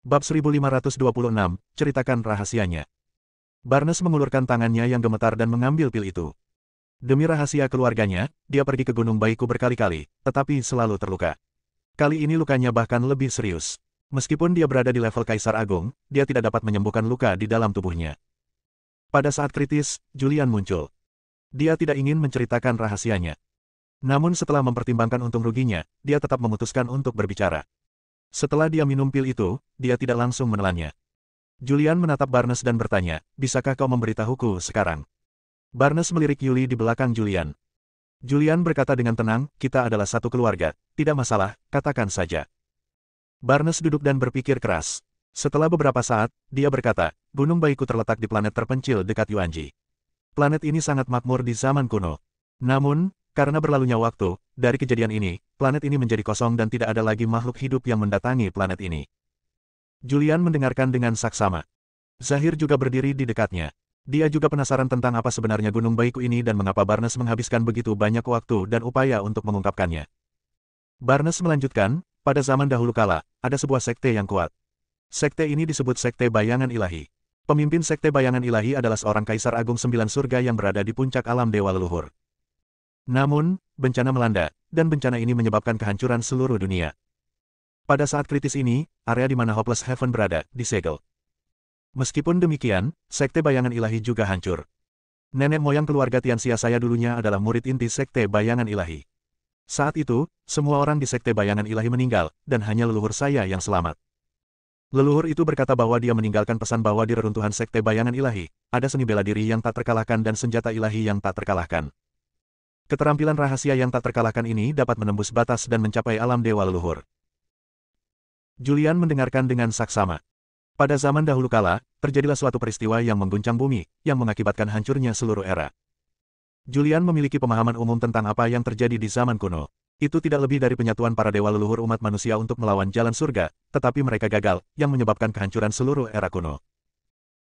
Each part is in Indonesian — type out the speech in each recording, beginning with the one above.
Bab 1526, ceritakan rahasianya. Barnes mengulurkan tangannya yang gemetar dan mengambil pil itu. Demi rahasia keluarganya, dia pergi ke Gunung Baiku berkali-kali, tetapi selalu terluka. Kali ini lukanya bahkan lebih serius. Meskipun dia berada di level Kaisar Agung, dia tidak dapat menyembuhkan luka di dalam tubuhnya. Pada saat kritis, Julian muncul. Dia tidak ingin menceritakan rahasianya. Namun setelah mempertimbangkan untung ruginya, dia tetap memutuskan untuk berbicara. Setelah dia minum pil itu, dia tidak langsung menelannya. Julian menatap Barnes dan bertanya, bisakah kau memberitahuku sekarang? Barnes melirik Yuli di belakang Julian. Julian berkata dengan tenang, kita adalah satu keluarga, tidak masalah, katakan saja. Barnes duduk dan berpikir keras. Setelah beberapa saat, dia berkata, Gunung Baiku terletak di planet terpencil dekat Yuanji. Planet ini sangat makmur di zaman kuno. Namun, karena berlalunya waktu, dari kejadian ini, planet ini menjadi kosong dan tidak ada lagi makhluk hidup yang mendatangi planet ini. Julian mendengarkan dengan saksama. Zahir juga berdiri di dekatnya. Dia juga penasaran tentang apa sebenarnya Gunung Baiku ini dan mengapa Barnes menghabiskan begitu banyak waktu dan upaya untuk mengungkapkannya. Barnes melanjutkan, pada zaman dahulu kala, ada sebuah sekte yang kuat. Sekte ini disebut Sekte Bayangan Ilahi. Pemimpin Sekte Bayangan Ilahi adalah seorang Kaisar Agung 9 surga yang berada di puncak alam dewa leluhur. Namun, bencana melanda, dan bencana ini menyebabkan kehancuran seluruh dunia. Pada saat kritis ini, area di mana Hopeless Heaven berada, disegel. Meskipun demikian, Sekte Bayangan Ilahi juga hancur. Nenek moyang keluarga Tianxia saya dulunya adalah murid inti Sekte Bayangan Ilahi. Saat itu, semua orang di Sekte Bayangan Ilahi meninggal, dan hanya leluhur saya yang selamat. Leluhur itu berkata bahwa dia meninggalkan pesan bahwa di reruntuhan Sekte Bayangan Ilahi, ada seni bela diri yang tak terkalahkan dan senjata ilahi yang tak terkalahkan. Keterampilan rahasia yang tak terkalahkan ini dapat menembus batas dan mencapai alam dewa leluhur. Julian mendengarkan dengan saksama. Pada zaman dahulu kala, terjadilah suatu peristiwa yang mengguncang bumi, yang mengakibatkan hancurnya seluruh era. Julian memiliki pemahaman umum tentang apa yang terjadi di zaman kuno. Itu tidak lebih dari penyatuan para dewa leluhur umat manusia untuk melawan jalan surga, tetapi mereka gagal, yang menyebabkan kehancuran seluruh era kuno.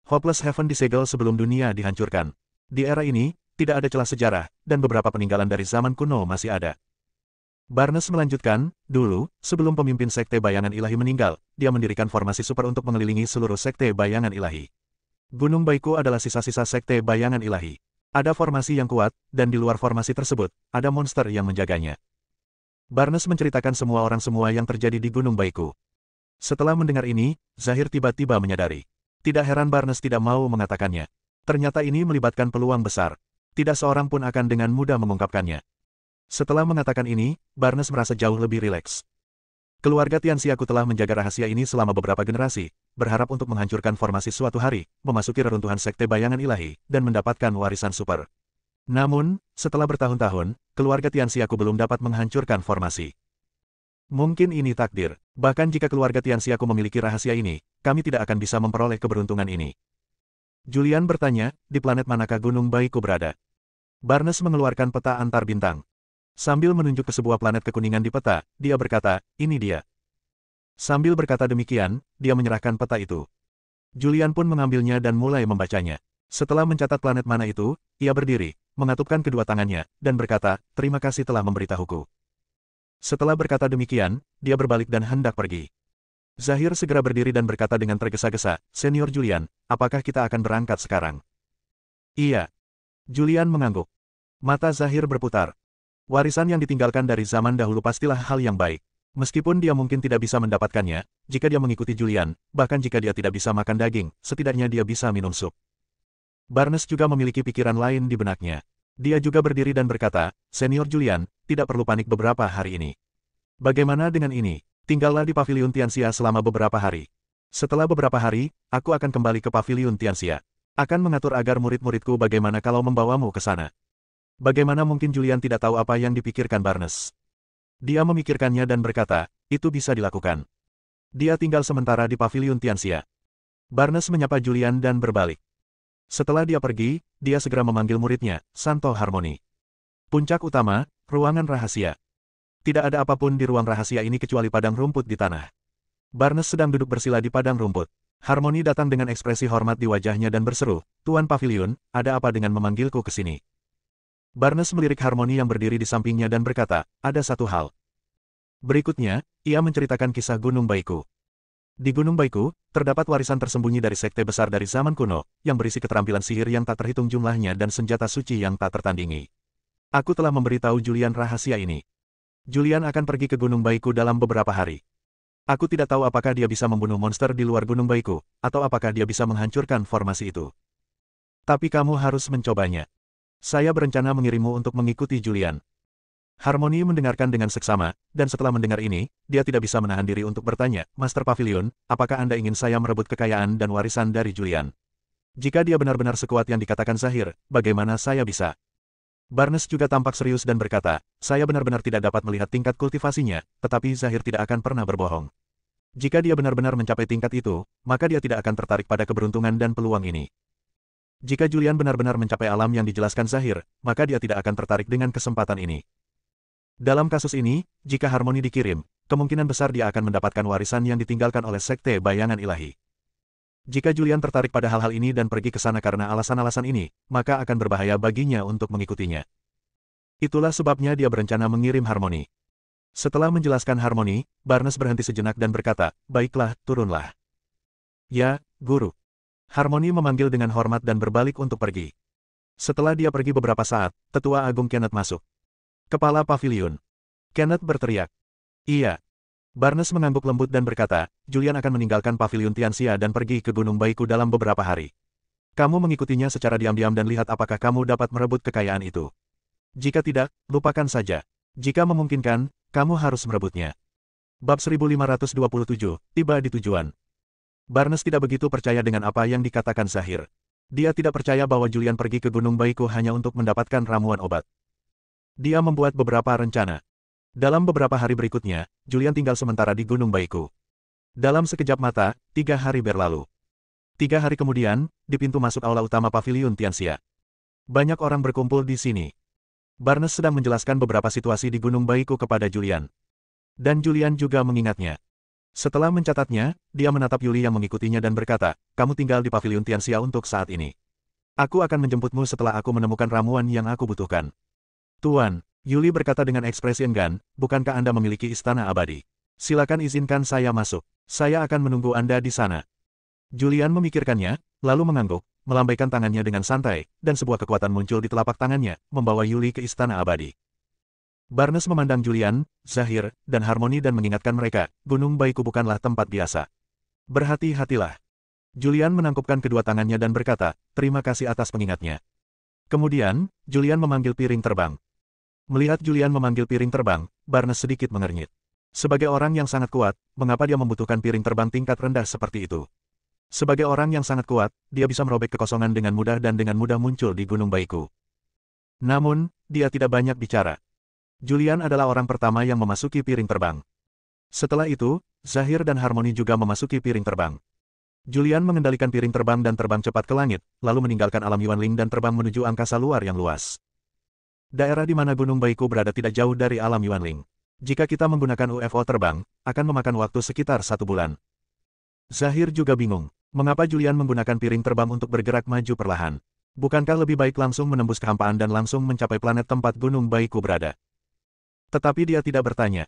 Hopeless Heaven disegel sebelum dunia dihancurkan. Di era ini, tidak ada celah sejarah, dan beberapa peninggalan dari zaman kuno masih ada. Barnes melanjutkan, dulu, sebelum pemimpin Sekte Bayangan Ilahi meninggal, dia mendirikan formasi super untuk mengelilingi seluruh Sekte Bayangan Ilahi. Gunung Baiku adalah sisa-sisa Sekte Bayangan Ilahi. Ada formasi yang kuat, dan di luar formasi tersebut, ada monster yang menjaganya. Barnes menceritakan semua yang terjadi di Gunung Baiku. Setelah mendengar ini, Zahir tiba-tiba menyadari. Tidak heran Barnes tidak mau mengatakannya. Ternyata ini melibatkan peluang besar. Tidak seorang pun akan dengan mudah mengungkapkannya. Setelah mengatakan ini, Barnes merasa jauh lebih rileks. Keluarga Tianxiaku telah menjaga rahasia ini selama beberapa generasi, berharap untuk menghancurkan formasi suatu hari, memasuki reruntuhan Sekte Bayangan Ilahi, dan mendapatkan warisan super. Namun, setelah bertahun-tahun, keluarga Tianxiaku belum dapat menghancurkan formasi. Mungkin ini takdir, bahkan jika keluarga Tianxiaku memiliki rahasia ini, kami tidak akan bisa memperoleh keberuntungan ini. Julian bertanya, di planet manakah Gunung Baiku berada? Barnes mengeluarkan peta antar bintang. Sambil menunjuk ke sebuah planet kekuningan di peta, dia berkata, ini dia. Sambil berkata demikian, dia menyerahkan peta itu. Julian pun mengambilnya dan mulai membacanya. Setelah mencatat planet mana itu, ia berdiri, mengatupkan kedua tangannya, dan berkata, terima kasih telah memberitahuku. Setelah berkata demikian, dia berbalik dan hendak pergi. Zahir segera berdiri dan berkata dengan tergesa-gesa, Senior Julian, apakah kita akan berangkat sekarang? Iya. Julian mengangguk. Mata Zahir berputar. Warisan yang ditinggalkan dari zaman dahulu pastilah hal yang baik. Meskipun dia mungkin tidak bisa mendapatkannya, jika dia mengikuti Julian, bahkan jika dia tidak bisa makan daging, setidaknya dia bisa minum sup. Barnes juga memiliki pikiran lain di benaknya. Dia juga berdiri dan berkata, Senior Julian, tidak perlu panik beberapa hari ini. Bagaimana dengan ini? Tinggallah di Paviliun Tianxia selama beberapa hari. Setelah beberapa hari, aku akan kembali ke Paviliun Tianxia. Akan mengatur agar murid-muridku bagaimana kalau membawamu ke sana. Bagaimana mungkin Julian tidak tahu apa yang dipikirkan Barnes? Dia memikirkannya dan berkata, itu bisa dilakukan. Dia tinggal sementara di Paviliun Tianxia. Barnes menyapa Julian dan berbalik. Setelah dia pergi, dia segera memanggil muridnya, Santo Harmony. Puncak utama, ruangan rahasia. Tidak ada apapun di ruang rahasia ini kecuali padang rumput di tanah. Barnes sedang duduk bersila di padang rumput. Harmony datang dengan ekspresi hormat di wajahnya dan berseru, Tuan Paviliun, ada apa dengan memanggilku ke sini? Barnes melirik Harmony yang berdiri di sampingnya dan berkata, ada satu hal. Berikutnya, ia menceritakan kisah Gunung Baiku. Di Gunung Baiku, terdapat warisan tersembunyi dari sekte besar dari zaman kuno, yang berisi keterampilan sihir yang tak terhitung jumlahnya dan senjata suci yang tak tertandingi. Aku telah memberitahu Julian rahasia ini. Julian akan pergi ke Gunung Baiku dalam beberapa hari. Aku tidak tahu apakah dia bisa membunuh monster di luar Gunung Baiku, atau apakah dia bisa menghancurkan formasi itu. Tapi kamu harus mencobanya. Saya berencana mengirimmu untuk mengikuti Julian. Harmony mendengarkan dengan seksama, dan setelah mendengar ini, dia tidak bisa menahan diri untuk bertanya, Master Pavilion, apakah Anda ingin saya merebut kekayaan dan warisan dari Julian? Jika dia benar-benar sekuat yang dikatakan Zahir, bagaimana saya bisa? Barnes juga tampak serius dan berkata, saya benar-benar tidak dapat melihat tingkat kultivasinya, tetapi Zahir tidak akan pernah berbohong. Jika dia benar-benar mencapai tingkat itu, maka dia tidak akan tertarik pada keberuntungan dan peluang ini. Jika Julian benar-benar mencapai alam yang dijelaskan Zahir, maka dia tidak akan tertarik dengan kesempatan ini. Dalam kasus ini, jika Harmony dikirim, kemungkinan besar dia akan mendapatkan warisan yang ditinggalkan oleh Sekte Bayangan Ilahi. Jika Julian tertarik pada hal-hal ini dan pergi ke sana karena alasan-alasan ini, maka akan berbahaya baginya untuk mengikutinya. Itulah sebabnya dia berencana mengirim Harmony. Setelah menjelaskan Harmony, Barnes berhenti sejenak dan berkata, baiklah, turunlah. Ya, Guru. Harmony memanggil dengan hormat dan berbalik untuk pergi. Setelah dia pergi beberapa saat, Tetua Agung Kenneth masuk. Kepala Pavilion. Kenneth berteriak. Iya. Barnes mengangguk lembut dan berkata, Julian akan meninggalkan Pavilion Tianxia dan pergi ke Gunung Baiku dalam beberapa hari. Kamu mengikutinya secara diam-diam dan lihat apakah kamu dapat merebut kekayaan itu. Jika tidak, lupakan saja. Jika memungkinkan, kamu harus merebutnya. Bab 1527, tiba di tujuan. Barnes tidak begitu percaya dengan apa yang dikatakan Zahir. Dia tidak percaya bahwa Julian pergi ke Gunung Baiku hanya untuk mendapatkan ramuan obat. Dia membuat beberapa rencana. Dalam beberapa hari berikutnya, Julian tinggal sementara di Gunung Baiku. Dalam sekejap mata, 3 hari berlalu. 3 hari kemudian, di pintu masuk aula utama Pavilion Tianxia. Banyak orang berkumpul di sini. Barnes sedang menjelaskan beberapa situasi di Gunung Baiku kepada Julian. Dan Julian juga mengingatnya. Setelah mencatatnya, dia menatap Yuli yang mengikutinya dan berkata, kamu tinggal di Pavilion Tianxia untuk saat ini. Aku akan menjemputmu setelah aku menemukan ramuan yang aku butuhkan. Tuan, Yuli berkata dengan ekspresi enggan, bukankah Anda memiliki istana abadi? Silakan izinkan saya masuk. Saya akan menunggu Anda di sana. Julian memikirkannya, lalu mengangguk, melambaikan tangannya dengan santai, dan sebuah kekuatan muncul di telapak tangannya, membawa Yuli ke istana abadi. Barnes memandang Julian, Zahir, dan Harmony dan mengingatkan mereka, Gunung Baiku bukanlah tempat biasa. Berhati-hatilah. Julian menangkupkan kedua tangannya dan berkata, terima kasih atas pengingatnya. Kemudian, Julian memanggil piring terbang. Melihat Julian memanggil piring terbang, Barnes sedikit mengernyit. Sebagai orang yang sangat kuat, mengapa dia membutuhkan piring terbang tingkat rendah seperti itu? Sebagai orang yang sangat kuat, dia bisa merobek kekosongan dengan mudah dan dengan mudah muncul di Gunung Baiku. Namun, dia tidak banyak bicara. Julian adalah orang pertama yang memasuki piring terbang. Setelah itu, Zahir dan Harmony juga memasuki piring terbang. Julian mengendalikan piring terbang dan terbang cepat ke langit, lalu meninggalkan alam Yuanling dan terbang menuju angkasa luar yang luas. Daerah di mana Gunung Baiku berada tidak jauh dari alam Yuanling. Jika kita menggunakan UFO terbang, akan memakan waktu sekitar 1 bulan. Zahir juga bingung, mengapa Julian menggunakan piring terbang untuk bergerak maju perlahan. Bukankah lebih baik langsung menembus kehampaan dan langsung mencapai planet tempat Gunung Baiku berada? Tetapi dia tidak bertanya.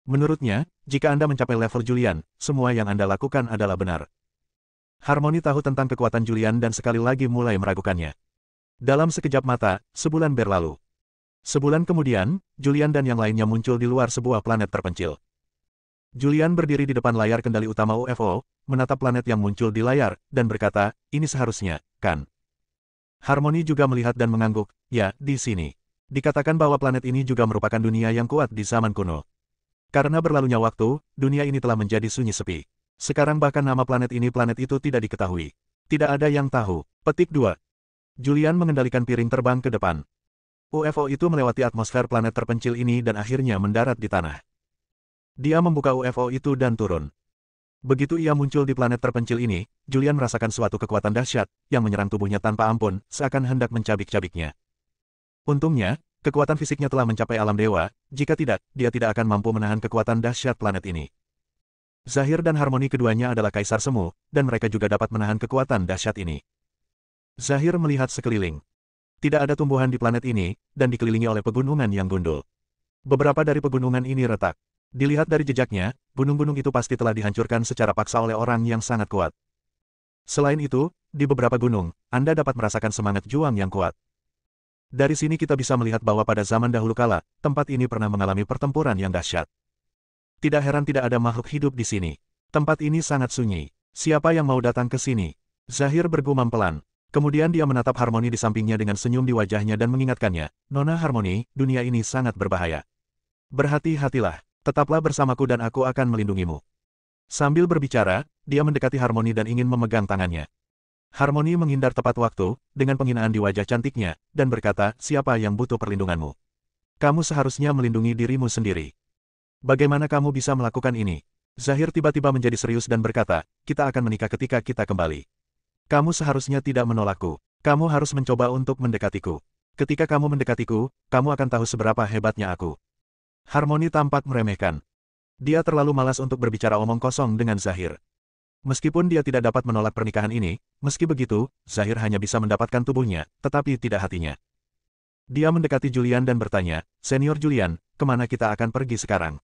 Menurutnya, jika Anda mencapai level Julian, semua yang Anda lakukan adalah benar. Harmony tahu tentang kekuatan Julian dan sekali lagi mulai meragukannya. Dalam sekejap mata, sebulan berlalu. Sebulan kemudian, Julian dan yang lainnya muncul di luar sebuah planet terpencil. Julian berdiri di depan layar kendali utama UFO, menatap planet yang muncul di layar, dan berkata, ini seharusnya, kan? Harmony juga melihat dan mengangguk, ya, di sini. Dikatakan bahwa planet ini juga merupakan dunia yang kuat di zaman kuno. Karena berlalunya waktu, dunia ini telah menjadi sunyi sepi. Sekarang bahkan nama planet ini planet itu tidak diketahui. Tidak ada yang tahu. Petik 2. Julian mengendalikan piring terbang ke depan. UFO itu melewati atmosfer planet terpencil ini dan akhirnya mendarat di tanah. Dia membuka UFO itu dan turun. Begitu ia muncul di planet terpencil ini, Julian merasakan suatu kekuatan dahsyat, yang menyerang tubuhnya tanpa ampun, seakan hendak mencabik-cabiknya. Untungnya, kekuatan fisiknya telah mencapai alam dewa, jika tidak, dia tidak akan mampu menahan kekuatan dahsyat planet ini. Zahir dan Harmony keduanya adalah kaisar semu, dan mereka juga dapat menahan kekuatan dahsyat ini. Zahir melihat sekeliling. Tidak ada tumbuhan di planet ini, dan dikelilingi oleh pegunungan yang gundul. Beberapa dari pegunungan ini retak. Dilihat dari jejaknya, gunung-gunung itu pasti telah dihancurkan secara paksa oleh orang yang sangat kuat. Selain itu, di beberapa gunung, Anda dapat merasakan semangat juang yang kuat. Dari sini kita bisa melihat bahwa pada zaman dahulu kala, tempat ini pernah mengalami pertempuran yang dahsyat. Tidak heran tidak ada makhluk hidup di sini. Tempat ini sangat sunyi. Siapa yang mau datang ke sini? Zahir bergumam pelan. Kemudian dia menatap Harmoni di sampingnya dengan senyum di wajahnya dan mengingatkannya, Nona Harmoni, dunia ini sangat berbahaya. Berhati-hatilah. Tetaplah bersamaku dan aku akan melindungimu. Sambil berbicara, dia mendekati Harmoni dan ingin memegang tangannya. Harmoni menghindar tepat waktu, dengan penghinaan di wajah cantiknya, dan berkata, siapa yang butuh perlindunganmu? Kamu seharusnya melindungi dirimu sendiri. Bagaimana kamu bisa melakukan ini? Zahir tiba-tiba menjadi serius dan berkata, kita akan menikah ketika kita kembali. Kamu seharusnya tidak menolakku. Kamu harus mencoba untuk mendekatiku. Ketika kamu mendekatiku, kamu akan tahu seberapa hebatnya aku. Harmoni tampak meremehkan. Dia terlalu malas untuk berbicara omong kosong dengan Zahir. Meskipun dia tidak dapat menolak pernikahan ini, meski begitu, Zahir hanya bisa mendapatkan tubuhnya, tetapi tidak hatinya. Dia mendekati Julian dan bertanya, Senior Julian, kemana kita akan pergi sekarang?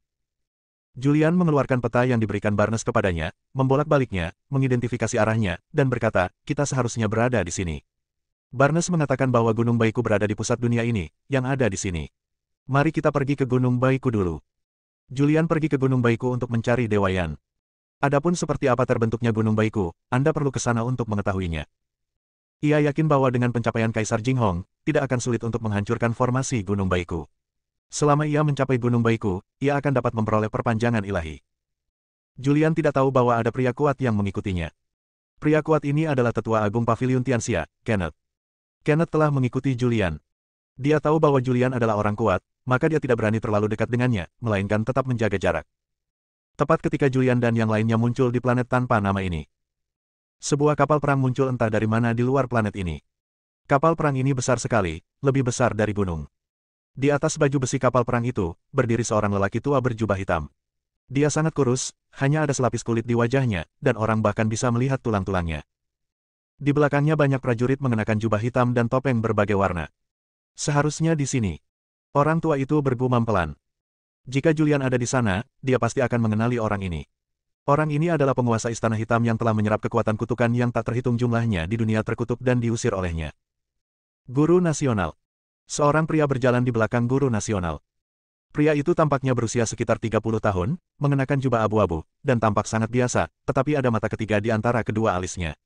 Julian mengeluarkan peta yang diberikan Barnes kepadanya, membolak-baliknya, mengidentifikasi arahnya, dan berkata, kita seharusnya berada di sini. Barnes mengatakan bahwa Gunung Baiku berada di pusat dunia ini, yang ada di sini. Mari kita pergi ke Gunung Baiku dulu. Julian pergi ke Gunung Baiku untuk mencari Dewa Yan. Adapun seperti apa terbentuknya Gunung Baiku, Anda perlu ke sana untuk mengetahuinya. Ia yakin bahwa dengan pencapaian Kaisar Jinghong, tidak akan sulit untuk menghancurkan formasi Gunung Baiku. Selama ia mencapai Gunung Baiku, ia akan dapat memperoleh perpanjangan ilahi. Julian tidak tahu bahwa ada pria kuat yang mengikutinya. Pria kuat ini adalah Tetua Agung Pavilion Tianxia, Kenneth. Kenneth telah mengikuti Julian. Dia tahu bahwa Julian adalah orang kuat, maka dia tidak berani terlalu dekat dengannya, melainkan tetap menjaga jarak. Tepat ketika Julian dan yang lainnya muncul di planet tanpa nama ini. Sebuah kapal perang muncul entah dari mana di luar planet ini. Kapal perang ini besar sekali, lebih besar dari gunung. Di atas baju besi kapal perang itu, berdiri seorang lelaki tua berjubah hitam. Dia sangat kurus, hanya ada selapis kulit di wajahnya, dan orang bahkan bisa melihat tulang-tulangnya. Di belakangnya banyak prajurit mengenakan jubah hitam dan topeng berbagai warna. Seharusnya di sini. Orang tua itu bergumam pelan. Jika Julian ada di sana, dia pasti akan mengenali orang ini. Orang ini adalah penguasa Istana Hitam yang telah menyerap kekuatan kutukan yang tak terhitung jumlahnya di dunia terkutuk dan diusir olehnya. Guru Nasional. Seorang pria berjalan di belakang Guru Nasional. Pria itu tampaknya berusia sekitar 30 tahun, mengenakan jubah abu-abu, dan tampak sangat biasa, tetapi ada mata ketiga di antara kedua alisnya.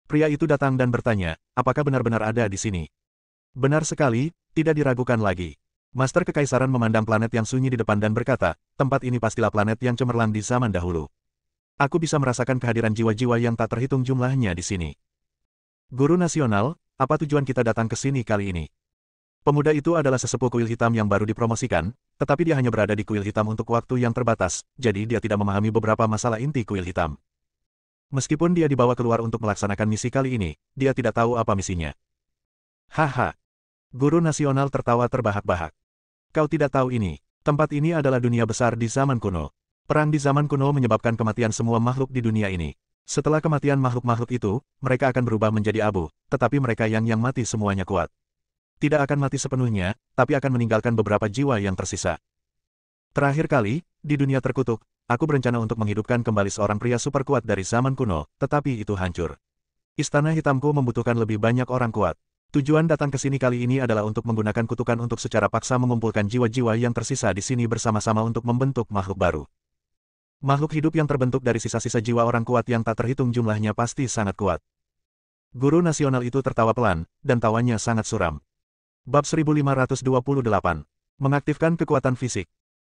Pria itu datang dan bertanya, apakah benar-benar ada di sini? Benar sekali, tidak diragukan lagi. Master Kekaisaran memandang planet yang sunyi di depan dan berkata, tempat ini pastilah planet yang cemerlang di zaman dahulu. Aku bisa merasakan kehadiran jiwa-jiwa yang tak terhitung jumlahnya di sini. Guru Nasional, apa tujuan kita datang ke sini kali ini? Pemuda itu adalah sesepuh kuil hitam yang baru dipromosikan, tetapi dia hanya berada di kuil hitam untuk waktu yang terbatas, jadi dia tidak memahami beberapa masalah inti kuil hitam. Meskipun dia dibawa keluar untuk melaksanakan misi kali ini, dia tidak tahu apa misinya. Haha. Guru Nasional tertawa terbahak-bahak. Kau tidak tahu ini. Tempat ini adalah dunia besar di zaman kuno. Perang di zaman kuno menyebabkan kematian semua makhluk di dunia ini. Setelah kematian makhluk-makhluk itu, mereka akan berubah menjadi abu, tetapi mereka yang mati semuanya kuat. Tidak akan mati sepenuhnya, tapi akan meninggalkan beberapa jiwa yang tersisa. Terakhir kali, di dunia terkutuk, aku berencana untuk menghidupkan kembali seorang pria super kuat dari zaman kuno, tetapi itu hancur. Istana Hitamku membutuhkan lebih banyak orang kuat. Tujuan datang ke sini kali ini adalah untuk menggunakan kutukan untuk secara paksa mengumpulkan jiwa-jiwa yang tersisa di sini bersama-sama untuk membentuk makhluk baru. Makhluk hidup yang terbentuk dari sisa-sisa jiwa orang kuat yang tak terhitung jumlahnya pasti sangat kuat. Guru Nasional itu tertawa pelan, dan tawanya sangat suram. Bab 1528. Mengaktifkan kekuatan fisik.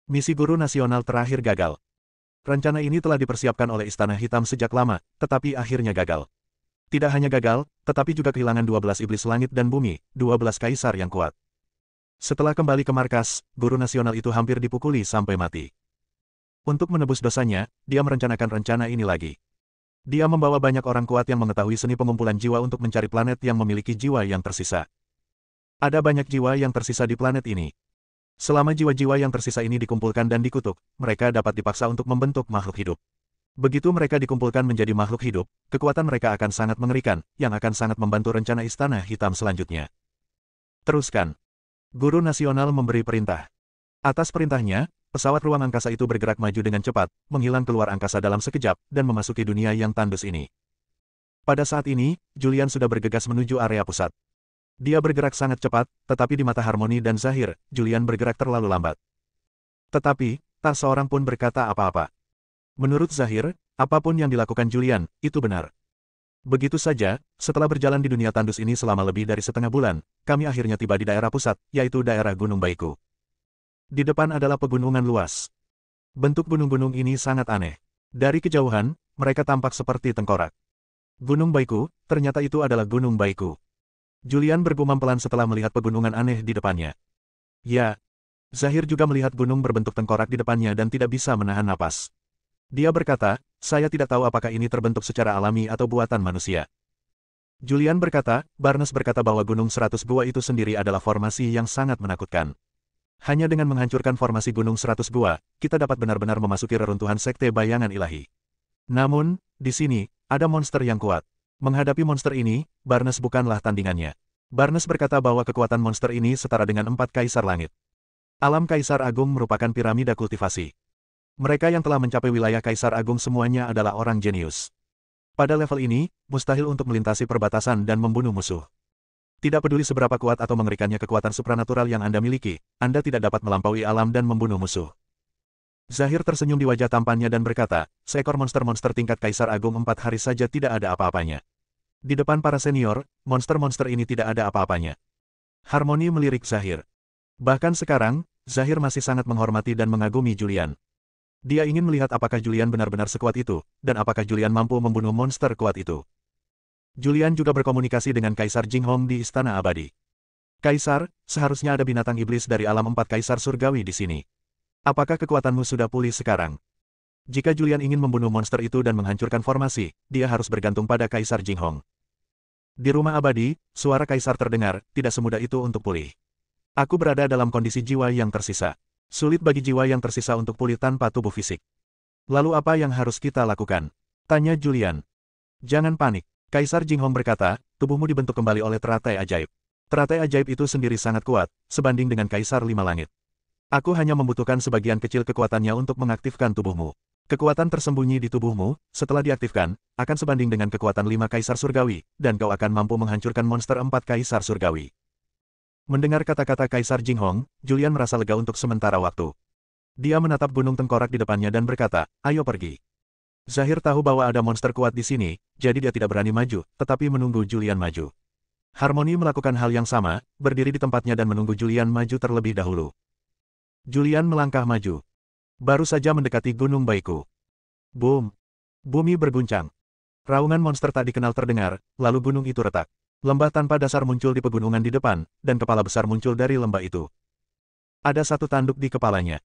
Misi Guru Nasional terakhir gagal. Rencana ini telah dipersiapkan oleh Istana Hitam sejak lama, tetapi akhirnya gagal. Tidak hanya gagal, tetapi juga kehilangan 12 iblis langit dan bumi, 12 kaisar yang kuat. Setelah kembali ke markas, Guru Nasional itu hampir dipukuli sampai mati. Untuk menebus dosanya, dia merencanakan rencana ini lagi. Dia membawa banyak orang kuat yang mengetahui seni pengumpulan jiwa untuk mencari planet yang memiliki jiwa yang tersisa. Ada banyak jiwa yang tersisa di planet ini. Selama jiwa-jiwa yang tersisa ini dikumpulkan dan dikutuk, mereka dapat dipaksa untuk membentuk makhluk hidup. Begitu mereka dikumpulkan menjadi makhluk hidup, kekuatan mereka akan sangat mengerikan, yang akan sangat membantu rencana Istana Hitam selanjutnya. Teruskan. Guru Nasional memberi perintah. Atas perintahnya, pesawat ruang angkasa itu bergerak maju dengan cepat, menghilang keluar angkasa dalam sekejap, dan memasuki dunia yang tandus ini. Pada saat ini, Julian sudah bergegas menuju area pusat. Dia bergerak sangat cepat, tetapi di mata Harmony dan Zahir, Julian bergerak terlalu lambat. Tetapi, tak seorang pun berkata apa-apa. Menurut Zahir, apapun yang dilakukan Julian, itu benar. Begitu saja, setelah berjalan di dunia tandus ini selama lebih dari setengah bulan, kami akhirnya tiba di daerah pusat, yaitu daerah Gunung Baiku. Di depan adalah pegunungan luas. Bentuk gunung-gunung ini sangat aneh. Dari kejauhan, mereka tampak seperti tengkorak. Gunung Baiku, ternyata itu adalah Gunung Baiku. Julian bergumam pelan setelah melihat pegunungan aneh di depannya. Ya. Zahir juga melihat gunung berbentuk tengkorak di depannya dan tidak bisa menahan napas. Dia berkata, saya tidak tahu apakah ini terbentuk secara alami atau buatan manusia. Julian berkata, Barnes berkata bahwa Gunung 100 Gua itu sendiri adalah formasi yang sangat menakutkan. Hanya dengan menghancurkan formasi Gunung 100 Gua, kita dapat benar-benar memasuki reruntuhan sekte bayangan ilahi. Namun, di sini, ada monster yang kuat. Menghadapi monster ini, Barnes bukanlah tandingannya. Barnes berkata bahwa kekuatan monster ini setara dengan 4 kaisar langit. Alam Kaisar Agung merupakan piramida kultivasi. Mereka yang telah mencapai wilayah Kaisar Agung semuanya adalah orang jenius. Pada level ini, mustahil untuk melintasi perbatasan dan membunuh musuh. Tidak peduli seberapa kuat atau mengerikannya kekuatan supranatural yang Anda miliki, Anda tidak dapat melampaui alam dan membunuh musuh. Zahir tersenyum di wajah tampannya dan berkata, seekor monster-monster tingkat Kaisar Agung 4 hari saja tidak ada apa-apanya. Di depan para senior, monster-monster ini tidak ada apa-apanya. Harmony melirik Zahir. Bahkan sekarang, Zahir masih sangat menghormati dan mengagumi Julian. Dia ingin melihat apakah Julian benar-benar sekuat itu, dan apakah Julian mampu membunuh monster kuat itu. Julian juga berkomunikasi dengan Kaisar Jinghong di Istana Abadi. Kaisar, seharusnya ada binatang iblis dari alam 4 Kaisar Surgawi di sini. Apakah kekuatanmu sudah pulih sekarang? Jika Julian ingin membunuh monster itu dan menghancurkan formasi, dia harus bergantung pada Kaisar Jinghong. Di rumah abadi, suara Kaisar terdengar, tidak semudah itu untuk pulih. Aku berada dalam kondisi jiwa yang tersisa. Sulit bagi jiwa yang tersisa untuk pulih tanpa tubuh fisik. Lalu apa yang harus kita lakukan? Tanya Julian. Jangan panik. Kaisar Jinghong berkata, tubuhmu dibentuk kembali oleh teratai ajaib. Teratai ajaib itu sendiri sangat kuat, sebanding dengan Kaisar Lima Langit. Aku hanya membutuhkan sebagian kecil kekuatannya untuk mengaktifkan tubuhmu. Kekuatan tersembunyi di tubuhmu, setelah diaktifkan, akan sebanding dengan kekuatan 5 Kaisar Surgawi, dan kau akan mampu menghancurkan monster 4 Kaisar Surgawi. Mendengar kata-kata Kaisar Jinghong, Julian merasa lega untuk sementara waktu. Dia menatap gunung tengkorak di depannya dan berkata, ayo pergi. Zahir tahu bahwa ada monster kuat di sini, jadi dia tidak berani maju, tetapi menunggu Julian maju. Harmony melakukan hal yang sama, berdiri di tempatnya dan menunggu Julian maju terlebih dahulu. Julian melangkah maju. Baru saja mendekati Gunung Baiku. Boom! Bumi berguncang. Raungan monster tak dikenal terdengar, lalu gunung itu retak. Lembah tanpa dasar muncul di pegunungan di depan, dan kepala besar muncul dari lembah itu. Ada satu tanduk di kepalanya.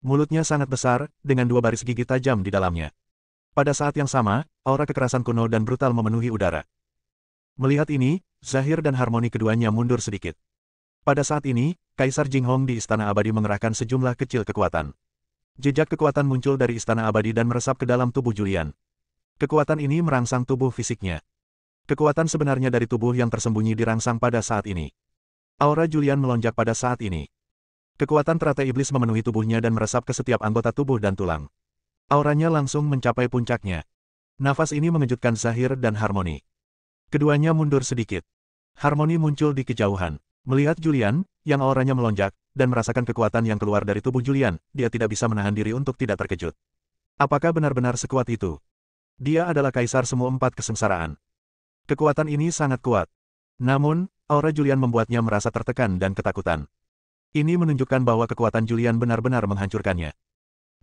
Mulutnya sangat besar, dengan 2 baris gigi tajam di dalamnya. Pada saat yang sama, aura kekerasan kuno dan brutal memenuhi udara. Melihat ini, Zahir dan Harmony keduanya mundur sedikit. Pada saat ini, Kaisar Jinghong di Istana Abadi mengerahkan sejumlah kecil kekuatan. Jejak kekuatan muncul dari Istana Abadi dan meresap ke dalam tubuh Julian. Kekuatan ini merangsang tubuh fisiknya. Kekuatan sebenarnya dari tubuh yang tersembunyi dirangsang pada saat ini. Aura Julian melonjak pada saat ini. Kekuatan teratai iblis memenuhi tubuhnya dan meresap ke setiap anggota tubuh dan tulang. Auranya langsung mencapai puncaknya. Nafas ini mengejutkan Zahir dan Harmony. Keduanya mundur sedikit. Harmony muncul di kejauhan. Melihat Julian, yang auranya melonjak, dan merasakan kekuatan yang keluar dari tubuh Julian, dia tidak bisa menahan diri untuk tidak terkejut. Apakah benar-benar sekuat itu? Dia adalah Kaisar Semu 4 Kesengsaraan. Kekuatan ini sangat kuat. Namun, aura Julian membuatnya merasa tertekan dan ketakutan. Ini menunjukkan bahwa kekuatan Julian benar-benar menghancurkannya.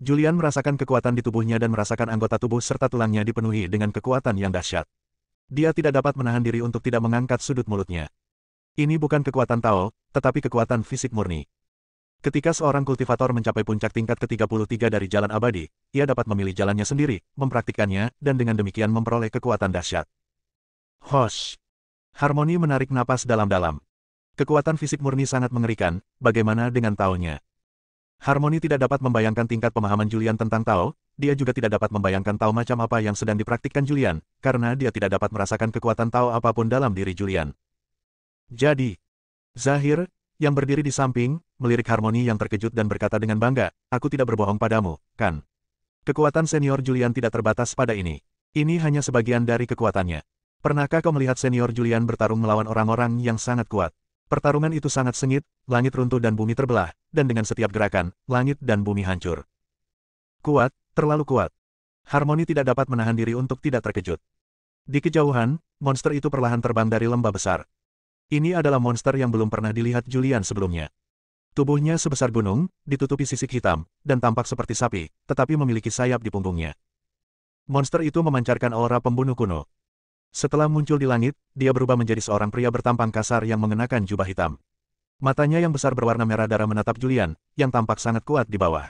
Julian merasakan kekuatan di tubuhnya dan merasakan anggota tubuh serta tulangnya dipenuhi dengan kekuatan yang dahsyat. Dia tidak dapat menahan diri untuk tidak mengangkat sudut mulutnya. Ini bukan kekuatan Tao, tetapi kekuatan fisik murni. Ketika seorang kultivator mencapai puncak tingkat ke-33 dari jalan abadi, ia dapat memilih jalannya sendiri, mempraktikkannya, dan dengan demikian memperoleh kekuatan dahsyat. Hosh! Harmony menarik napas dalam-dalam. Kekuatan fisik murni sangat mengerikan, bagaimana dengan Tao-nya? Harmony tidak dapat membayangkan tingkat pemahaman Julian tentang Tao, dia juga tidak dapat membayangkan Tao macam apa yang sedang dipraktikkan Julian, karena dia tidak dapat merasakan kekuatan Tao apapun dalam diri Julian. Jadi, Zahir, yang berdiri di samping, melirik Harmoni yang terkejut dan berkata dengan bangga, aku tidak berbohong padamu, kan? Kekuatan senior Julian tidak terbatas pada ini. Ini hanya sebagian dari kekuatannya. Pernahkah kau melihat senior Julian bertarung melawan orang-orang yang sangat kuat? Pertarungan itu sangat sengit, langit runtuh dan bumi terbelah, dan dengan setiap gerakan, langit dan bumi hancur. Kuat, terlalu kuat. Harmoni tidak dapat menahan diri untuk tidak terkejut. Di kejauhan, monster itu perlahan terbang dari lembah besar. Ini adalah monster yang belum pernah dilihat Julian sebelumnya. Tubuhnya sebesar gunung, ditutupi sisik hitam, dan tampak seperti sapi, tetapi memiliki sayap di punggungnya. Monster itu memancarkan aura pembunuh kuno. Setelah muncul di langit, dia berubah menjadi seorang pria bertampang kasar yang mengenakan jubah hitam. Matanya yang besar berwarna merah darah menatap Julian, yang tampak sangat kuat di bawah.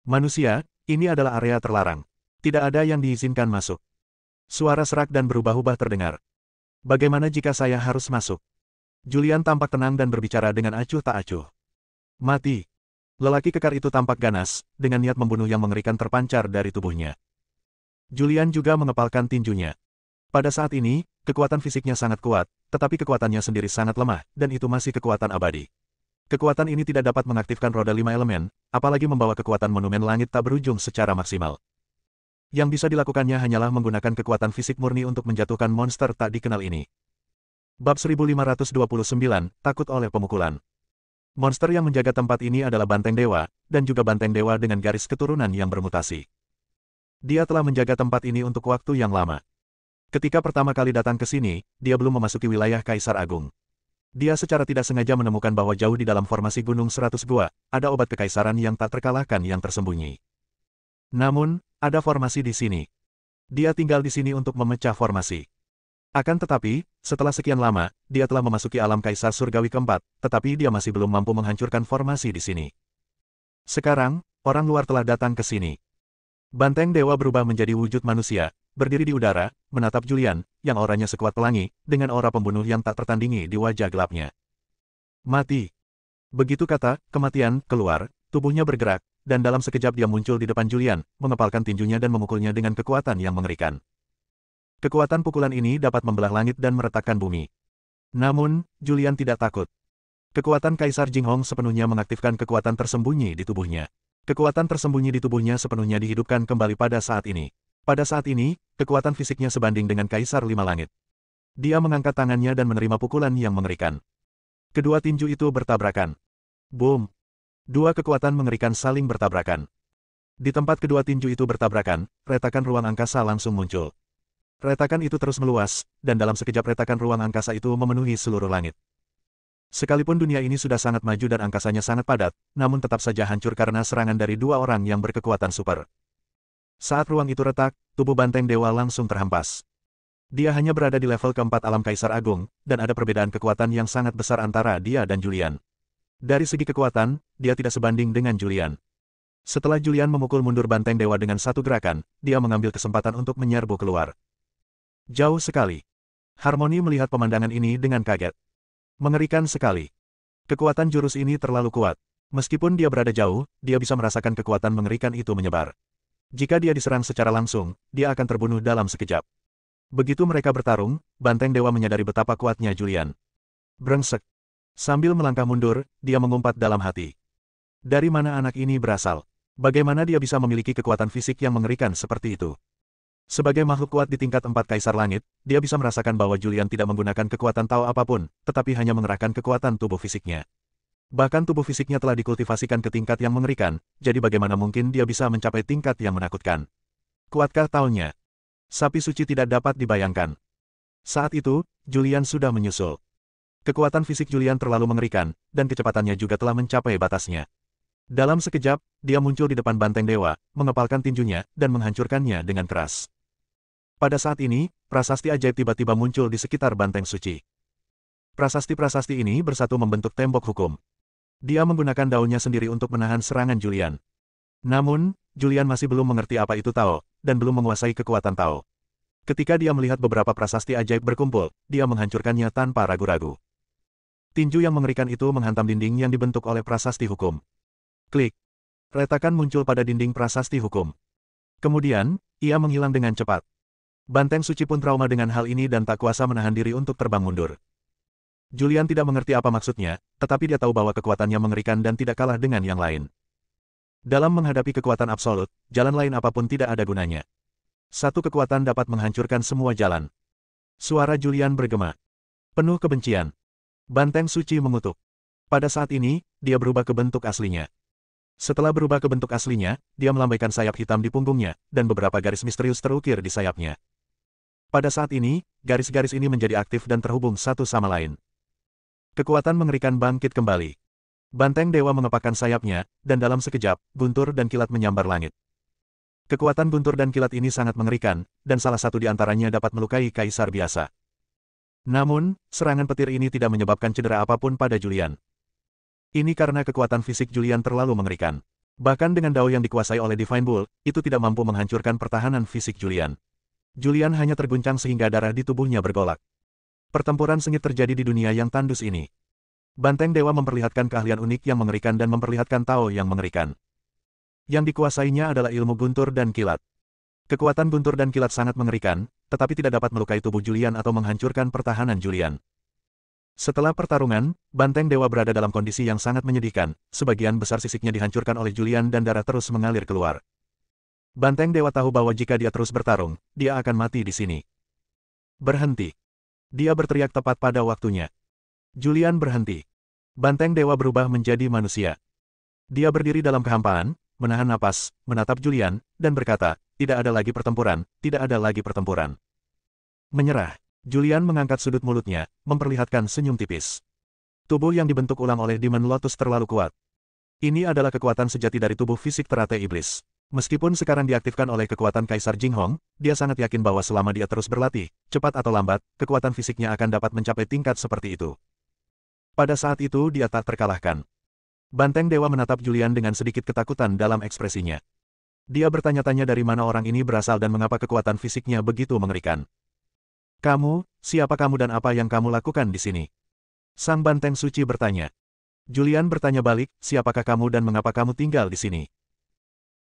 Manusia, ini adalah area terlarang. Tidak ada yang diizinkan masuk. Suara serak dan berubah-ubah terdengar. Bagaimana jika saya harus masuk? Julian tampak tenang dan berbicara dengan acuh tak acuh. Mati. Lelaki kekar itu tampak ganas, dengan niat membunuh yang mengerikan terpancar dari tubuhnya. Julian juga mengepalkan tinjunya. Pada saat ini, kekuatan fisiknya sangat kuat, tetapi kekuatannya sendiri sangat lemah, dan itu masih kekuatan abadi. Kekuatan ini tidak dapat mengaktifkan roda 5 elemen, apalagi membawa kekuatan monumen langit tak berujung secara maksimal. Yang bisa dilakukannya hanyalah menggunakan kekuatan fisik murni untuk menjatuhkan monster tak dikenal ini. Bab 1529, takut oleh pemukulan. Monster yang menjaga tempat ini adalah Banteng Dewa, dan juga Banteng Dewa dengan garis keturunan yang bermutasi. Dia telah menjaga tempat ini untuk waktu yang lama. Ketika pertama kali datang ke sini, dia belum memasuki wilayah Kaisar Agung. Dia secara tidak sengaja menemukan bahwa jauh di dalam formasi Gunung 100 Gua, ada obat kekaisaran yang tak terkalahkan yang tersembunyi. Namun, ada formasi di sini. Dia tinggal di sini untuk memecah formasi. Akan tetapi, setelah sekian lama, dia telah memasuki alam Kaisar Surgawi keempat, tetapi dia masih belum mampu menghancurkan formasi di sini. Sekarang, orang luar telah datang ke sini. Banteng Dewa berubah menjadi wujud manusia, berdiri di udara, menatap Julian, yang auranya sekuat pelangi, dengan aura pembunuh yang tak tertandingi di wajah gelapnya. Mati. Begitu kata, kematian, keluar, tubuhnya bergerak, dan dalam sekejap dia muncul di depan Julian, mengepalkan tinjunya dan memukulnya dengan kekuatan yang mengerikan. Kekuatan pukulan ini dapat membelah langit dan meretakkan bumi. Namun, Julian tidak takut. Kekuatan Kaisar Jinghong sepenuhnya mengaktifkan kekuatan tersembunyi di tubuhnya. Kekuatan tersembunyi di tubuhnya sepenuhnya dihidupkan kembali pada saat ini. Pada saat ini, kekuatan fisiknya sebanding dengan Kaisar Lima Langit. Dia mengangkat tangannya dan menerima pukulan yang mengerikan. Kedua tinju itu bertabrakan. Boom! Dua kekuatan mengerikan saling bertabrakan. Di tempat kedua tinju itu bertabrakan, retakan ruang angkasa langsung muncul. Retakan itu terus meluas, dan dalam sekejap retakan ruang angkasa itu memenuhi seluruh langit. Sekalipun dunia ini sudah sangat maju dan angkasanya sangat padat, namun tetap saja hancur karena serangan dari dua orang yang berkekuatan super. Saat ruang itu retak, tubuh Banteng Dewa langsung terhempas. Dia hanya berada di level keempat alam Kaisar Agung, dan ada perbedaan kekuatan yang sangat besar antara dia dan Julian. Dari segi kekuatan, dia tidak sebanding dengan Julian. Setelah Julian memukul mundur Banteng Dewa dengan satu gerakan, dia mengambil kesempatan untuk menyerbu keluar. Jauh sekali. Harmoni melihat pemandangan ini dengan kaget. Mengerikan sekali. Kekuatan jurus ini terlalu kuat. Meskipun dia berada jauh, dia bisa merasakan kekuatan mengerikan itu menyebar. Jika dia diserang secara langsung, dia akan terbunuh dalam sekejap. Begitu mereka bertarung, Banteng Dewa menyadari betapa kuatnya Julian. Brengsek. Sambil melangkah mundur, dia mengumpat dalam hati. Dari mana anak ini berasal? Bagaimana dia bisa memiliki kekuatan fisik yang mengerikan seperti itu? Sebagai makhluk kuat di tingkat 4 Kaisar Langit, dia bisa merasakan bahwa Julian tidak menggunakan kekuatan Tao apapun, tetapi hanya mengerahkan kekuatan tubuh fisiknya. Bahkan tubuh fisiknya telah dikultivasikan ke tingkat yang mengerikan, jadi bagaimana mungkin dia bisa mencapai tingkat yang menakutkan? Kuatkah Tao-nya? Sapi suci tidak dapat dibayangkan. Saat itu, Julian sudah menyusul. Kekuatan fisik Julian terlalu mengerikan, dan kecepatannya juga telah mencapai batasnya. Dalam sekejap, dia muncul di depan Banteng Dewa, mengepalkan tinjunya, dan menghancurkannya dengan keras. Pada saat ini, prasasti ajaib tiba-tiba muncul di sekitar Banteng Suci. Prasasti-prasasti ini bersatu membentuk tembok hukum. Dia menggunakan daunnya sendiri untuk menahan serangan Julian. Namun, Julian masih belum mengerti apa itu Tao, dan belum menguasai kekuatan Tao. Ketika dia melihat beberapa prasasti ajaib berkumpul, dia menghancurkannya tanpa ragu-ragu. Tinju yang mengerikan itu menghantam dinding yang dibentuk oleh prasasti hukum. Klik. Retakan muncul pada dinding prasasti hukum. Kemudian, ia menghilang dengan cepat. Banteng Suci pun trauma dengan hal ini dan tak kuasa menahan diri untuk terbang mundur. Julian tidak mengerti apa maksudnya, tetapi dia tahu bahwa kekuatannya mengerikan dan tidak kalah dengan yang lain. Dalam menghadapi kekuatan absolut, jalan lain apapun tidak ada gunanya. Satu kekuatan dapat menghancurkan semua jalan. Suara Julian bergema. Penuh kebencian. Banteng suci mengutuk. Pada saat ini, dia berubah ke bentuk aslinya. Setelah berubah ke bentuk aslinya, dia melambaikan sayap hitam di punggungnya, dan beberapa garis misterius terukir di sayapnya. Pada saat ini, garis-garis ini menjadi aktif dan terhubung satu sama lain. Kekuatan mengerikan bangkit kembali. Banteng dewa mengepakkan sayapnya, dan dalam sekejap, guntur dan kilat menyambar langit. Kekuatan guntur dan kilat ini sangat mengerikan, dan salah satu di antaranya dapat melukai kaisar biasa. Namun, serangan petir ini tidak menyebabkan cedera apapun pada Julian. Ini karena kekuatan fisik Julian terlalu mengerikan. Bahkan dengan dao yang dikuasai oleh Divine Bull, itu tidak mampu menghancurkan pertahanan fisik Julian. Julian hanya terguncang sehingga darah di tubuhnya bergolak. Pertempuran sengit terjadi di dunia yang tandus ini. Banteng dewa memperlihatkan keahlian unik yang mengerikan dan memperlihatkan Tao yang mengerikan. Yang dikuasainya adalah ilmu guntur dan kilat. Kekuatan guntur dan kilat sangat mengerikan, tetapi tidak dapat melukai tubuh Julian atau menghancurkan pertahanan Julian. Setelah pertarungan, Banteng dewa berada dalam kondisi yang sangat menyedihkan, sebagian besar sisiknya dihancurkan oleh Julian dan darah terus mengalir keluar. Banteng dewa tahu bahwa jika dia terus bertarung, dia akan mati di sini. Berhenti. Dia berteriak tepat pada waktunya. Julian berhenti. Banteng dewa berubah menjadi manusia. Dia berdiri dalam kehampaan, menahan napas, menatap Julian, dan berkata, tidak ada lagi pertempuran, tidak ada lagi pertempuran. Menyerah. Julian mengangkat sudut mulutnya, memperlihatkan senyum tipis. Tubuh yang dibentuk ulang oleh Demon Lotus terlalu kuat. Ini adalah kekuatan sejati dari tubuh fisik teratai iblis. Meskipun sekarang diaktifkan oleh kekuatan Kaisar Jinghong, dia sangat yakin bahwa selama dia terus berlatih, cepat atau lambat, kekuatan fisiknya akan dapat mencapai tingkat seperti itu. Pada saat itu dia tak terkalahkan. Banteng dewa menatap Julian dengan sedikit ketakutan dalam ekspresinya. Dia bertanya-tanya dari mana orang ini berasal dan mengapa kekuatan fisiknya begitu mengerikan. Kamu, siapa kamu dan apa yang kamu lakukan di sini? Sang Banteng Suci bertanya. Julian bertanya balik, siapakah kamu dan mengapa kamu tinggal di sini?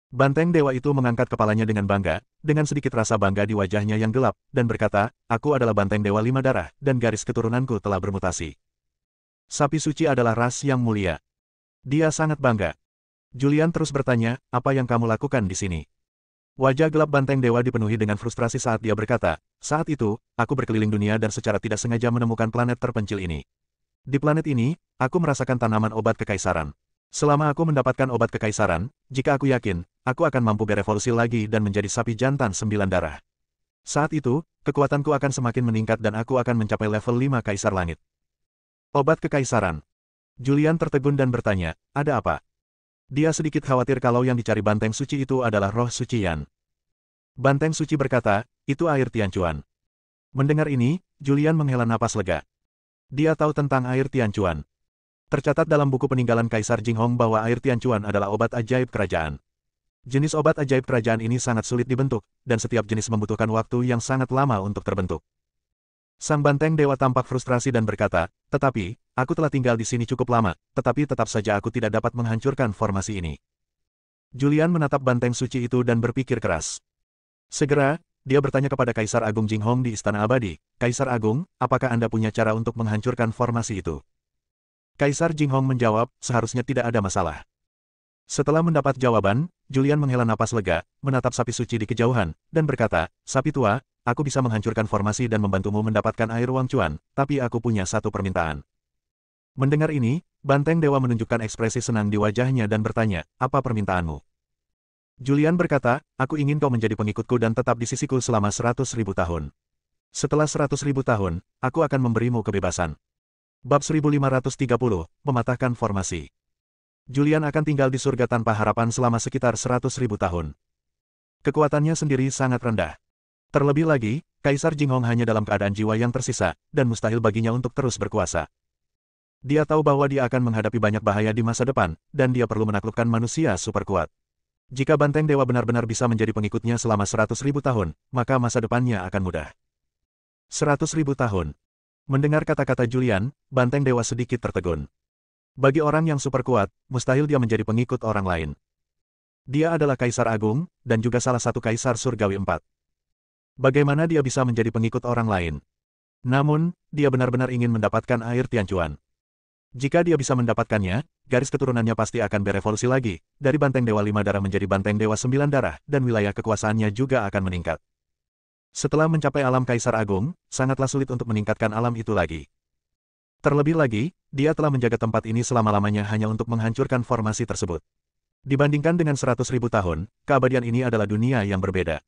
Banteng dewa itu mengangkat kepalanya dengan bangga, dengan sedikit rasa bangga di wajahnya yang gelap, dan berkata, aku adalah Banteng Dewa Lima Darah, dan garis keturunanku telah bermutasi. Sapi suci adalah ras yang mulia. Dia sangat bangga. Julian terus bertanya, apa yang kamu lakukan di sini? Wajah gelap Banteng Dewa dipenuhi dengan frustrasi saat dia berkata, saat itu, aku berkeliling dunia dan secara tidak sengaja menemukan planet terpencil ini. Di planet ini, aku merasakan tanaman obat kekaisaran. Selama aku mendapatkan obat kekaisaran, jika aku yakin, aku akan mampu berevolusi lagi dan menjadi sapi jantan 9 darah. Saat itu, kekuatanku akan semakin meningkat dan aku akan mencapai level 5 Kaisar Langit. Obat kekaisaran. Julian tertegun dan bertanya, ada apa? Dia sedikit khawatir kalau yang dicari Banteng Suci itu adalah roh suci Yan. Banteng Suci berkata, itu air Tianchuan. Mendengar ini, Julian menghela napas lega. Dia tahu tentang air Tianchuan. Tercatat dalam buku peninggalan Kaisar Jinghong bahwa air Tianchuan adalah obat ajaib kerajaan. Jenis obat ajaib kerajaan ini sangat sulit dibentuk, dan setiap jenis membutuhkan waktu yang sangat lama untuk terbentuk. Sang Banteng Dewa tampak frustrasi dan berkata, tetapi, aku telah tinggal di sini cukup lama, tetapi tetap saja aku tidak dapat menghancurkan formasi ini. Julian menatap Banteng Suci itu dan berpikir keras. Segera, dia bertanya kepada Kaisar Agung Jinghong di Istana Abadi, Kaisar Agung, apakah Anda punya cara untuk menghancurkan formasi itu? Kaisar Jinghong menjawab, seharusnya tidak ada masalah. Setelah mendapat jawaban, Julian menghela napas lega, menatap sapi suci di kejauhan, dan berkata, sapi tua, aku bisa menghancurkan formasi dan membantumu mendapatkan air Wang Chuan, tapi aku punya satu permintaan. Mendengar ini, Banteng Dewa menunjukkan ekspresi senang di wajahnya dan bertanya, apa permintaanmu? Julian berkata, aku ingin kau menjadi pengikutku dan tetap di sisiku selama 100.000 tahun. Setelah 100.000 tahun, aku akan memberimu kebebasan. Bab 1530, mematahkan formasi. Julian akan tinggal di surga tanpa harapan selama sekitar 100.000 tahun. Kekuatannya sendiri sangat rendah. Terlebih lagi, Kaisar Jinghong hanya dalam keadaan jiwa yang tersisa, dan mustahil baginya untuk terus berkuasa. Dia tahu bahwa dia akan menghadapi banyak bahaya di masa depan, dan dia perlu menaklukkan manusia super kuat. Jika Banteng Dewa benar-benar bisa menjadi pengikutnya selama 100.000 tahun, maka masa depannya akan mudah. 100.000 tahun. Mendengar kata-kata Julian, Banteng Dewa sedikit tertegun. Bagi orang yang super kuat, mustahil dia menjadi pengikut orang lain. Dia adalah Kaisar Agung, dan juga salah satu Kaisar Surgawi 4. Bagaimana dia bisa menjadi pengikut orang lain? Namun, dia benar-benar ingin mendapatkan air Tianchuan. Jika dia bisa mendapatkannya, garis keturunannya pasti akan berevolusi lagi, dari Banteng Dewa 5 Darah menjadi Banteng Dewa 9 Darah, dan wilayah kekuasaannya juga akan meningkat. Setelah mencapai alam Kaisar Agung, sangatlah sulit untuk meningkatkan alam itu lagi. Terlebih lagi, dia telah menjaga tempat ini selama-lamanya hanya untuk menghancurkan formasi tersebut. Dibandingkan dengan 100.000 tahun, keabadian ini adalah dunia yang berbeda.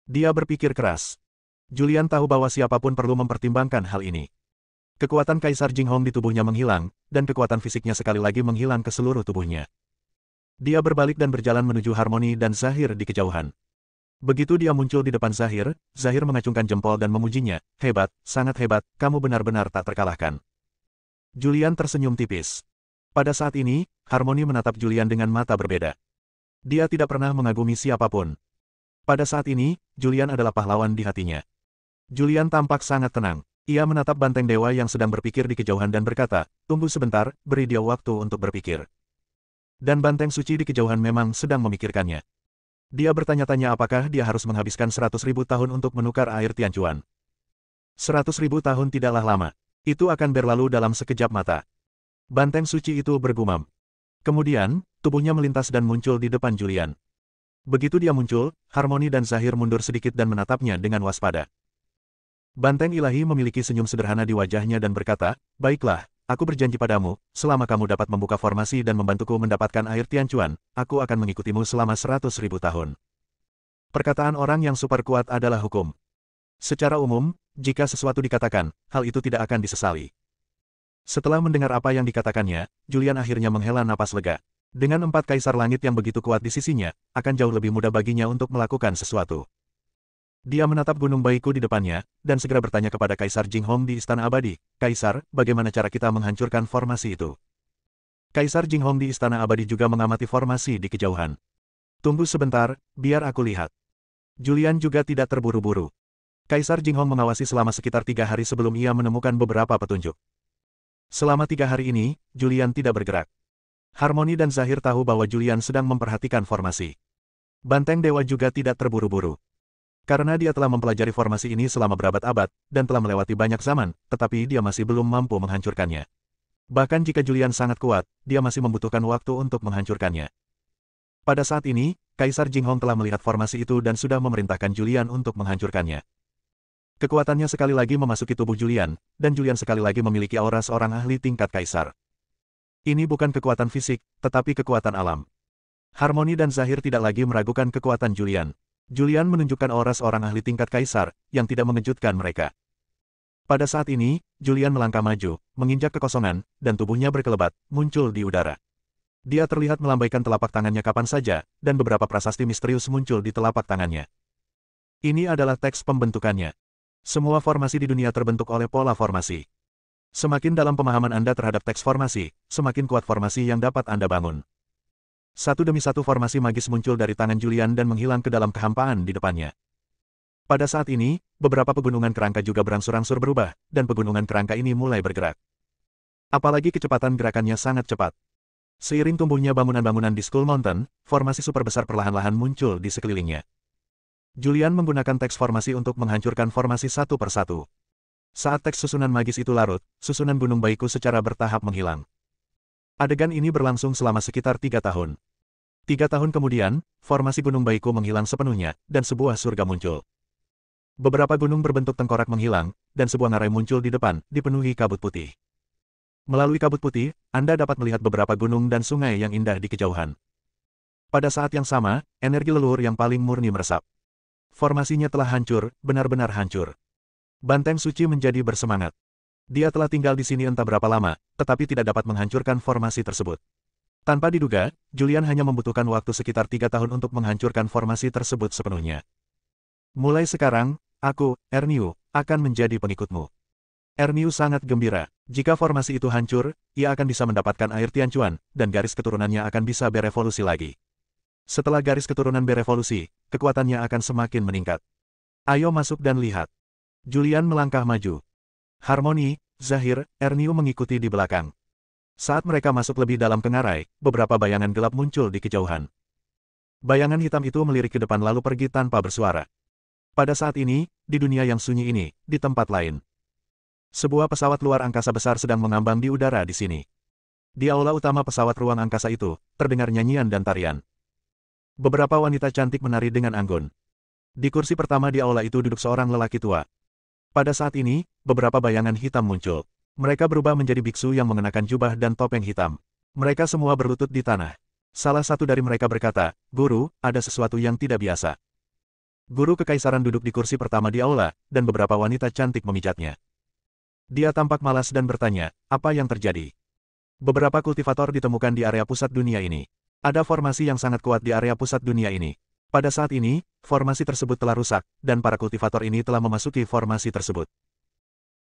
Dia berpikir keras. Julian tahu bahwa siapapun perlu mempertimbangkan hal ini. Kekuatan Kaisar Jinghong di tubuhnya menghilang, dan kekuatan fisiknya sekali lagi menghilang ke seluruh tubuhnya. Dia berbalik dan berjalan menuju Harmoni dan Zahir di kejauhan. Begitu dia muncul di depan Zahir, Zahir mengacungkan jempol dan memujinya, "Hebat, sangat hebat, kamu benar-benar tak terkalahkan." Julian tersenyum tipis. Pada saat ini, Harmoni menatap Julian dengan mata berbeda. Dia tidak pernah mengagumi siapapun. Pada saat ini, Julian adalah pahlawan di hatinya. Julian tampak sangat tenang. Ia menatap Banteng Dewa yang sedang berpikir di kejauhan dan berkata, "Tunggu sebentar, beri dia waktu untuk berpikir." Dan Banteng Suci di kejauhan memang sedang memikirkannya. Dia bertanya-tanya apakah dia harus menghabiskan 100.000 tahun untuk menukar air Tianchuan. 100.000 tahun tidaklah lama. Itu akan berlalu dalam sekejap mata. Banteng Suci itu bergumam. Kemudian, tubuhnya melintas dan muncul di depan Julian. Begitu dia muncul, Harmoni dan Zahir mundur sedikit dan menatapnya dengan waspada. Banteng Ilahi memiliki senyum sederhana di wajahnya dan berkata, "Baiklah, aku berjanji padamu, selama kamu dapat membuka formasi dan membantuku mendapatkan air Tianchuan, aku akan mengikutimu selama 100.000 tahun." Perkataan orang yang super kuat adalah hukum. Secara umum, jika sesuatu dikatakan, hal itu tidak akan disesali. Setelah mendengar apa yang dikatakannya, Julian akhirnya menghela napas lega. Dengan 4 kaisar langit yang begitu kuat di sisinya, akan jauh lebih mudah baginya untuk melakukan sesuatu. Dia menatap Gunung Baiku di depannya, dan segera bertanya kepada Kaisar Jinghong di Istana Abadi, "Kaisar, bagaimana cara kita menghancurkan formasi itu?" Kaisar Jinghong di Istana Abadi juga mengamati formasi di kejauhan. "Tunggu sebentar, biar aku lihat." Julian juga tidak terburu-buru. Kaisar Jinghong mengawasi selama sekitar 3 hari sebelum ia menemukan beberapa petunjuk. Selama 3 hari ini, Julian tidak bergerak. Harmoni dan Zahir tahu bahwa Julian sedang memperhatikan formasi. Banteng Dewa juga tidak terburu-buru. Karena dia telah mempelajari formasi ini selama berabad-abad, dan telah melewati banyak zaman, tetapi dia masih belum mampu menghancurkannya. Bahkan jika Julian sangat kuat, dia masih membutuhkan waktu untuk menghancurkannya. Pada saat ini, Kaisar Jinghong telah melihat formasi itu dan sudah memerintahkan Julian untuk menghancurkannya. Kekuatannya sekali lagi memasuki tubuh Julian, dan Julian sekali lagi memiliki aura seorang ahli tingkat kaisar. Ini bukan kekuatan fisik, tetapi kekuatan alam. Harmoni dan Zahir tidak lagi meragukan kekuatan Julian. Julian menunjukkan aura seorang ahli tingkat kaisar, yang tidak mengejutkan mereka. Pada saat ini, Julian melangkah maju, menginjak kekosongan, dan tubuhnya berkelebat, muncul di udara. Dia terlihat melambaikan telapak tangannya kapan saja, dan beberapa prasasti misterius muncul di telapak tangannya. Ini adalah teks pembentukannya. Semua formasi di dunia terbentuk oleh pola formasi. Semakin dalam pemahaman Anda terhadap teks formasi, semakin kuat formasi yang dapat Anda bangun. Satu demi satu formasi magis muncul dari tangan Julian dan menghilang ke dalam kehampaan di depannya. Pada saat ini, beberapa pegunungan kerangka juga berangsur-angsur berubah, dan pegunungan kerangka ini mulai bergerak. Apalagi kecepatan gerakannya sangat cepat. Seiring tumbuhnya bangunan-bangunan di Skull Mountain, formasi super besar perlahan-lahan muncul di sekelilingnya. Julian menggunakan teks formasi untuk menghancurkan formasi satu persatu. Saat teks susunan magis itu larut, susunan Gunung Baiku secara bertahap menghilang. Adegan ini berlangsung selama sekitar 3 tahun. 3 tahun kemudian, formasi Gunung Baiku menghilang sepenuhnya, dan sebuah surga muncul. Beberapa gunung berbentuk tengkorak menghilang, dan sebuah ngarai muncul di depan, dipenuhi kabut putih. Melalui kabut putih, Anda dapat melihat beberapa gunung dan sungai yang indah di kejauhan. Pada saat yang sama, energi leluhur yang paling murni meresap. Formasinya telah hancur, benar-benar hancur. Banteng Suci menjadi bersemangat. Dia telah tinggal di sini entah berapa lama, tetapi tidak dapat menghancurkan formasi tersebut. Tanpa diduga, Julian hanya membutuhkan waktu sekitar 3 tahun untuk menghancurkan formasi tersebut sepenuhnya. Mulai sekarang, aku, Erniu, akan menjadi pengikutmu. Erniu sangat gembira. Jika formasi itu hancur, ia akan bisa mendapatkan air Tianchuan, dan garis keturunannya akan bisa berevolusi lagi. Setelah garis keturunan berevolusi, kekuatannya akan semakin meningkat. Ayo masuk dan lihat. Julian melangkah maju. Harmoni, Zahir, Erniu mengikuti di belakang. Saat mereka masuk lebih dalam ke ngarai, beberapa bayangan gelap muncul di kejauhan. Bayangan hitam itu melirik ke depan lalu pergi tanpa bersuara. Pada saat ini, di dunia yang sunyi ini, di tempat lain, Sebuah pesawat luar angkasa besar sedang mengambang di udara di sini. Di aula utama pesawat ruang angkasa itu, terdengar nyanyian dan tarian. Beberapa wanita cantik menari dengan anggun. Di kursi pertama di aula itu duduk seorang lelaki tua. Pada saat ini, beberapa bayangan hitam muncul. Mereka berubah menjadi biksu yang mengenakan jubah dan topeng hitam. Mereka semua berlutut di tanah. Salah satu dari mereka berkata, "Guru, ada sesuatu yang tidak biasa." Guru kekaisaran duduk di kursi pertama di aula, dan beberapa wanita cantik memijatnya. Dia tampak malas dan bertanya, "Apa yang terjadi?" Beberapa kultivator ditemukan di area pusat dunia ini. Ada formasi yang sangat kuat di area pusat dunia ini. Pada saat ini, formasi tersebut telah rusak, dan para kultivator ini telah memasuki formasi tersebut.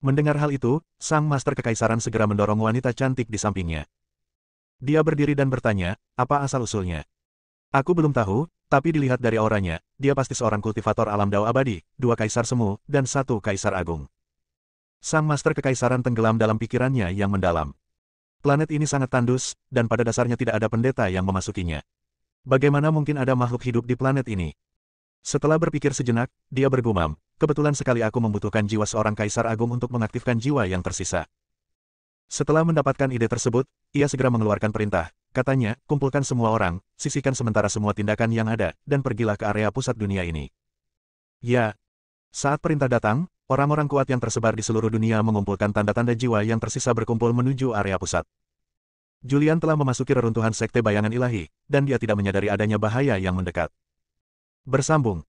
Mendengar hal itu, sang master kekaisaran segera mendorong wanita cantik di sampingnya. Dia berdiri dan bertanya, "Apa asal-usulnya?" "Aku belum tahu, tapi dilihat dari auranya, dia pasti seorang kultivator alam dao abadi, 2 kaisar semu, dan 1 kaisar agung." Sang master kekaisaran tenggelam dalam pikirannya yang mendalam. Planet ini sangat tandus, dan pada dasarnya tidak ada pendeta yang memasukinya. Bagaimana mungkin ada makhluk hidup di planet ini? Setelah berpikir sejenak, dia bergumam, "Kebetulan sekali aku membutuhkan jiwa seorang kaisar agung untuk mengaktifkan jiwa yang tersisa." Setelah mendapatkan ide tersebut, ia segera mengeluarkan perintah. Katanya, "Kumpulkan semua orang, sisihkan sementara semua tindakan yang ada, dan pergilah ke area pusat dunia ini." Ya, saat perintah datang, orang-orang kuat yang tersebar di seluruh dunia mengumpulkan tanda-tanda jiwa yang tersisa berkumpul menuju area pusat. Julian telah memasuki reruntuhan sekte bayangan ilahi, dan dia tidak menyadari adanya bahaya yang mendekat. Bersambung.